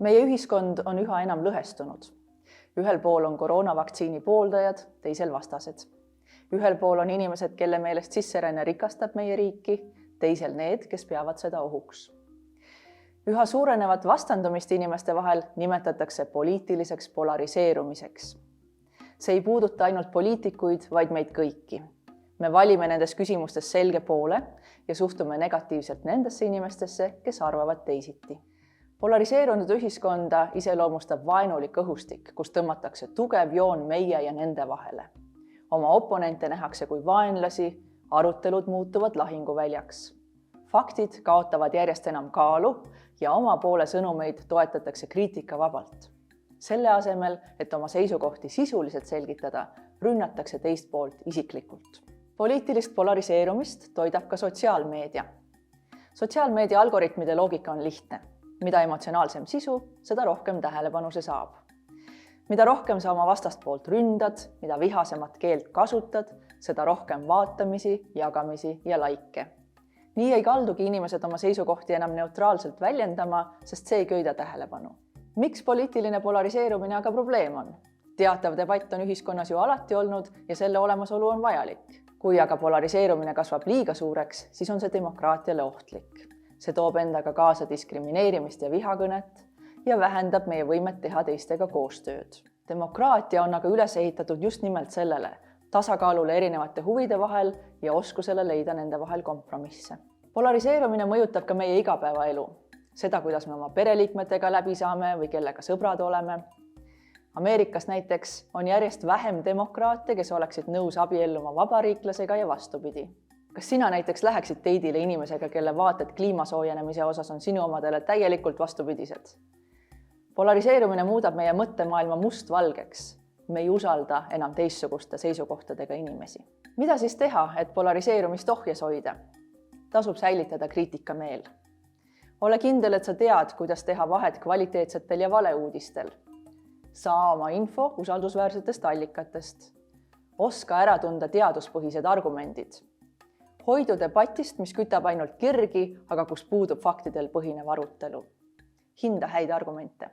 Meie ühiskond on üha enam lõhestunud. Ühel pool on koroonavaktsiini pooldajad, teisel vastased. Ühel pool on inimesed, kelle meelest sisseränne rikastab meie riiki, teisel need, kes peavad seda ohuks. Üha suurenevat vastandumist inimeste vahel nimetatakse poliitiliseks polariseerumiseks. See ei puuduta ainult poliitikuid, vaid meid kõiki. Me valime nendes küsimustes selge poole ja suhtume negatiivselt nendesse inimestesse, kes arvavad teisiti. Polariseerunud ühiskonda iseloomustab vaenulik õhustik, kus tõmmatakse tugev joon meie ja nende vahele. Oma oponente nähakse kui vaenlasi, arutelud muutuvad lahinguväljaks. Faktid kaotavad järjest enam kaalu ja oma poole sõnumeid toetatakse kriitikavabalt. Selle asemel, et oma seisukohti sisuliselt selgitada, rünnatakse teist poolt isiklikult. Poliitilist polariseerumist toidab ka sotsiaalmeedia. Sotsiaalmeedia algoritmide loogika on lihtne. Mida emotsionaalsem sisu, seda rohkem tähelepanu see saab. Mida rohkem sa oma vastastpoolt ründad, mida vihasemat keelt kasutad, seda rohkem vaatamisi, jagamisi ja laike. Nii ei kaldugi inimesed oma seisukohti enam neutraalselt väljendama, sest see ei köida tähelepanu. Miks poliitiline polariseerumine aga probleem on? Teatav debatt on ühiskonnas ju alati olnud ja selle olemasolu on vajalik. Kui aga polariseerumine kasvab liiga suureks, siis on see demokraatiale ohtlik. See toob endaga kaasa diskrimineerimist ja vihakõnet ja vähendab meie võimet teha teistega koostööd. Demokraatia on aga üles ehitatud just nimelt sellele, tasakaalule erinevate huvide vahel ja oskusele leida nende vahel kompromisse. Polariseerumine mõjutab ka meie igapäevaelu. Seda, kuidas me oma pereliikmetega läbi saame või kellega sõbrad oleme. Ameerikas näiteks on järjest vähem demokraate, kes oleksid nõus abielluma vabariiklasega ja vastupidi. Kas sina näiteks läheksid teidile inimesega, kelle vaated kliimasoojenemise osas on sinu omadele täielikult vastupidised? Polariseerumine muudab meie mõttemaailma mustvalgeks. Me ei usalda enam teistsuguste seisukohtadega inimesi. Mida siis teha, et polariseerumist ohjes hoida? Tasub säilitada kriitikameel. Ole kindel, et sa tead, kuidas teha vahet kvaliteetsetel ja valeuudistel. Saa oma info usaldusväärsetest allikatest. Oska ära tunda teaduspõhised argumendid. Hoidu debatist, mis kütab ainult kirgi, aga kus puudub faktidel põhinev arutelu. Hinda häid argumente.